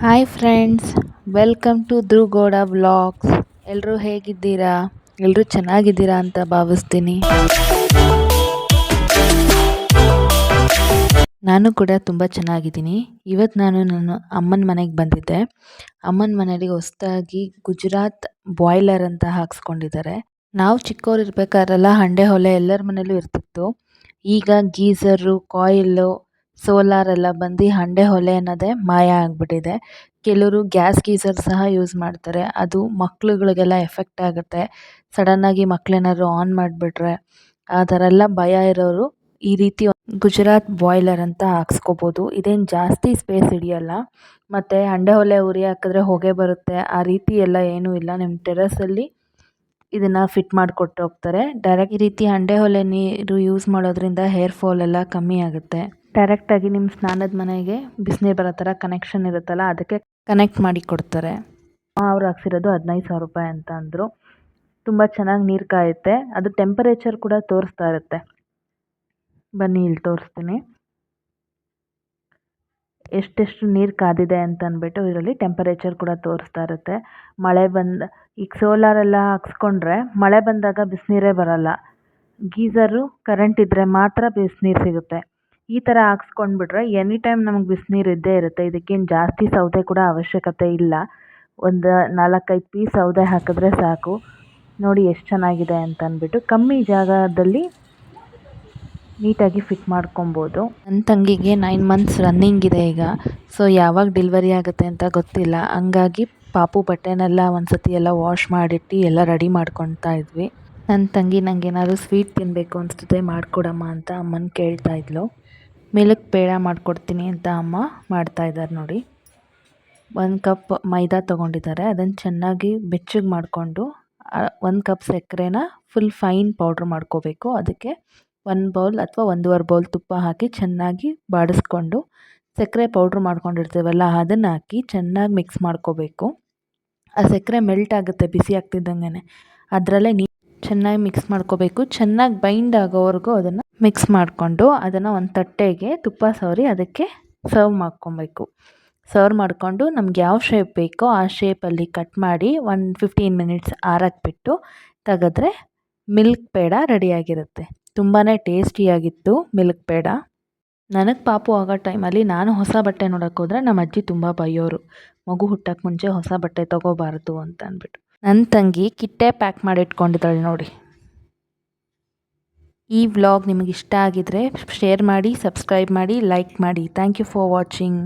Hi friends, welcome to Dhruvagowda vlogs. ಎಲ್ಲರೂ ಹೇಗಿದ್ದೀರಾ? ಎಲ್ಲರೂ ಚೆನ್ನಾಗಿದ್ದೀರಾ ಅಂತ ಭಾವಿಸ್ತೀನಿ. ನಾನು ಕೂಡ ತುಂಬ ಚೆನ್ನಾಗಿದ್ದೀನಿ. ಇವತ್ತು ನಾನು ನನ್ನ ಅಮ್ಮನ ಮನೆಗೆ ಬಂದಿದ್ದೆ. ಅಮ್ಮನ ಮನೆಯಲ್ಲಿ ಹೊಸದಾಗಿ ಗುಜರಾತ್ ಬಾಯ್ಲರ್ ಅಂತ ಹಾಕ್ಸ್ಕೊಂಡಿದ್ದಾರೆ. ನಾವು ಚಿಕ್ಕವರಿರ್ಬೇಕಾದ್ರೆಲ್ಲ ಹಂಡೆ ಒಲೆ ಎಲ್ಲರ ಮನೇಲೂ ಇರ್ತಿತ್ತು. ಈಗ ಗೀಝರು, ಕಾಯಿಲು, ಸೋಲಾರ್ ಎಲ್ಲ ಬಂದು ಹಂಡೆ ಒಲೆ ಅನ್ನೋದೇ ಮಾಯ ಆಗಿಬಿಟ್ಟಿದೆ. ಕೆಲವರು ಗ್ಯಾಸ್ ಗೀಝರ್ ಸಹ ಯೂಸ್ ಮಾಡ್ತಾರೆ. ಅದು ಮಕ್ಳುಗಳಿಗೆಲ್ಲ ಎಫೆಕ್ಟ್ ಆಗುತ್ತೆ. ಸಡನ್ನಾಗಿ ಮಕ್ಕಳೇನಾದ್ರು ಆನ್ ಮಾಡಿಬಿಟ್ರೆ ಆ ಥರ ಎಲ್ಲ ಭಯ ಇರೋರು ಈ ರೀತಿ ಗುಜರಾತ್ ಬಾಯ್ಲರ್ ಅಂತ ಹಾಕ್ಸ್ಕೋಬೋದು. ಇದೇನು ಜಾಸ್ತಿ ಸ್ಪೇಸ್ ಹಿಡಿಯಲ್ಲ, ಮತ್ತು ಹಂಡೆ ಒಲೆ ಉರಿ ಹಾಕಿದ್ರೆ ಹೊಗೆ ಬರುತ್ತೆ, ಆ ರೀತಿ ಎಲ್ಲ ಏನೂ ಇಲ್ಲ. ನಿಮ್ಮ ಟೆರಸಲ್ಲಿ ಇದನ್ನು ಫಿಟ್ ಮಾಡಿಕೊಟ್ಟು ಹೋಗ್ತಾರೆ. ಡೈರೆಕ್ಟ್ ಈ ರೀತಿ ಹಂಡೆ ಒಲೆ ನೀರು ಯೂಸ್ ಮಾಡೋದ್ರಿಂದ ಹೇರ್ ಫಾಲ್ ಎಲ್ಲ ಕಮ್ಮಿ ಆಗುತ್ತೆ. ಡೈರೆಕ್ಟಾಗಿ ನಿಮ್ಮ ಸ್ನಾನದ ಮನೆಗೆ ಬಿಸಿನೀರು ಬರೋ ಥರ ಕನೆಕ್ಷನ್ ಇರುತ್ತಲ್ಲ, ಅದಕ್ಕೆ ಕನೆಕ್ಟ್ ಮಾಡಿ ಕೊಡ್ತಾರೆ. ಅವ್ರು ಹಾಕ್ಸಿರೋದು 15,000 ರೂಪಾಯಿ ಅಂತ ಅಂದರು. ತುಂಬ ಚೆನ್ನಾಗಿ ನೀರು ಕಾಯುತ್ತೆ. ಅದು ಟೆಂಪರೇಚರ್ ಕೂಡ ತೋರಿಸ್ತಾ ಇರುತ್ತೆ. ಬನ್ನಿ ಇಲ್ಲಿ ತೋರಿಸ್ತೀನಿ ಎಷ್ಟೆಷ್ಟು ನೀರು ಕಾದಿದೆ ಅಂತ ಅಂದ್ಬಿಟ್ಟು. ಇದರಲ್ಲಿ ಟೆಂಪರೇಚರ್ ಕೂಡ ತೋರಿಸ್ತಾ ಇರುತ್ತೆ. ಮಳೆ ಈಗ ಸೋಲಾರೆಲ್ಲ ಹಾಕ್ಸ್ಕೊಂಡ್ರೆ ಮಳೆ ಬಂದಾಗ ಬಿಸಿನೀರೇ ಬರೋಲ್ಲ. ಗೀಝರು ಕರೆಂಟ್ ಇದ್ದರೆ ಮಾತ್ರ ಬಿಸಿನೀರು ಸಿಗುತ್ತೆ. ಈ ಥರ ಹಾಕ್ಸ್ಕೊಂಡ್ಬಿಟ್ರೆ ಎನಿ ಟೈಮ್ ನಮಗೆ ಬಿಸಿನೀರು ಇದ್ದೇ ಇರುತ್ತೆ. ಇದಕ್ಕೇನು ಜಾಸ್ತಿ ಸೌದೆ ಕೂಡ ಅವಶ್ಯಕತೆ ಇಲ್ಲ. ಒಂದು 4-5 ಪೀಸ್ ಸೌದೆ ಹಾಕಿದ್ರೆ ಸಾಕು. ನೋಡಿ ಎಷ್ಟು ಚೆನ್ನಾಗಿದೆ ಅಂತ ಅಂದ್ಬಿಟ್ಟು. ಕಮ್ಮಿ ಜಾಗದಲ್ಲಿ ನೀಟಾಗಿ ಫಿಟ್ ಮಾಡ್ಕೊಬೋದು. ನನ್ನ ತಂಗಿಗೆ 9 ಮಂತ್ಸ್ ರನ್ನಿಂಗ್ ಇದೆ ಈಗ. ಸೊ ಯಾವಾಗ ಡೆಲಿವರಿ ಆಗುತ್ತೆ ಅಂತ ಗೊತ್ತಿಲ್ಲ. ಹಂಗಾಗಿ ಪಾಪು ಬಟ್ಟೆನೆಲ್ಲ ಒಂದು ಸತಿ ಎಲ್ಲ ವಾಶ್ ಮಾಡಿಟ್ಟು ಎಲ್ಲ ರೆಡಿ ಮಾಡ್ಕೊತಾ ಇದ್ವಿ. ನನ್ನ ತಂಗಿ ನನಗೆ ಏನಾದರೂ ಸ್ವೀಟ್ ತಿನ್ನಬೇಕು ಅನಿಸ್ತದೆ ಮಾಡಿಕೊಡಮ್ಮ ಅಂತ ಅಮ್ಮನ ಕೇಳ್ತಾ ಇದ್ಲು. ಮಿಲ್ಕ್ ಪೇಡ ಮಾಡಿಕೊಡ್ತೀನಿ ಅಂತ ಅಮ್ಮ ಮಾಡ್ತಾಯಿದ್ದಾರೆ ನೋಡಿ. 1 ಕಪ್ ಮೈದಾ ತೊಗೊಂಡಿದ್ದಾರೆ. ಅದನ್ನು ಚೆನ್ನಾಗಿ ಬೆಚ್ಚಗೆ ಮಾಡಿಕೊಂಡು 1 ಕಪ್ ಸಕ್ಕರೆನ ಫುಲ್ ಫೈನ್ ಪೌಡ್ರ್ ಮಾಡ್ಕೋಬೇಕು. ಅದಕ್ಕೆ 1 ಬೌಲ್ ಅಥವಾ 1.5 ಬೌಲ್ ತುಪ್ಪ ಹಾಕಿ ಚೆನ್ನಾಗಿ ಬಾಡಿಸ್ಕೊಂಡು ಸಕ್ಕರೆ ಪೌಡ್ರ್ ಮಾಡ್ಕೊಂಡಿರ್ತೀವಲ್ಲ ಅದನ್ನು ಹಾಕಿ ಚೆನ್ನಾಗಿ ಮಿಕ್ಸ್ ಮಾಡ್ಕೋಬೇಕು. ಆ ಸಕ್ಕರೆ ಮೆಲ್ಟ್ ಆಗುತ್ತೆ ಬಿಸಿ ಆಗ್ತಿದ್ದಂಗೆ. ಅದರಲ್ಲೇ ಚೆನ್ನಾಗಿ ಮಿಕ್ಸ್ ಮಾಡ್ಕೋಬೇಕು. ಚೆನ್ನಾಗಿ ಬೈಂಡ್ ಆಗೋವರೆಗೂ ಅದನ್ನು ಮಿಕ್ಸ್ ಮಾಡಿಕೊಂಡು ಅದನ್ನು ಒಂದು ತಟ್ಟೆಗೆ ತುಪ್ಪ ಸವರಿ ಅದಕ್ಕೆ ಸರ್ವ್ ಮಾಡ್ಕೊಬೇಕು. ಸರ್ವ್ ಮಾಡಿಕೊಂಡು ನಮ್ಗೆ ಯಾವ ಶೇಪ್ ಬೇಕೋ ಆ ಶೇಪಲ್ಲಿ ಕಟ್ ಮಾಡಿ 15 ಮಿನಿಟ್ಸ್ ಆರಕ್ಬಿಟ್ಟು ತೆಗೆದ್ರೆ ಮಿಲ್ಕ್ ಪೇಡ ರೆಡಿಯಾಗಿರುತ್ತೆ. ತುಂಬಾ ಟೇಸ್ಟಿಯಾಗಿತ್ತು ಮಿಲ್ಕ್ ಪೇಡ. ನನಗೆ ಪಾಪು ಆಗೋ ಟೈಮಲ್ಲಿ ನಾನು ಹೊಸ ಬಟ್ಟೆ ನೋಡೋಕೆ ಹೋದರೆ ನಮ್ಮ ಅಜ್ಜಿ ತುಂಬ ಬೈಯೋರು. ಮಗು ಹುಟ್ಟೋಕ್ಕೆ ಮುಂಚೆ ಹೊಸ ಬಟ್ಟೆ ತೊಗೋಬಾರ್ದು ಅಂತ ಅಂದ್ಬಿಟ್ಟು. ನನ್ನ ತಂಗಿ ಕಿಟ್ಟೆ ಪ್ಯಾಕ್ ಮಾಡಿ ಇಟ್ಕೊಂಡಿದ್ದಾಳೆ ನೋಡಿ. ಈ ವ್ಲಾಗ್ ನಿಮಗೆ ಇಷ್ಟ ಆಗಿದ್ರೆ ಶೇರ್ ಮಾಡಿ, ಸಬ್ಸ್ಕ್ರೈಬ್ ಮಾಡಿ, ಲೈಕ್ ಮಾಡಿ. Thank you for watching.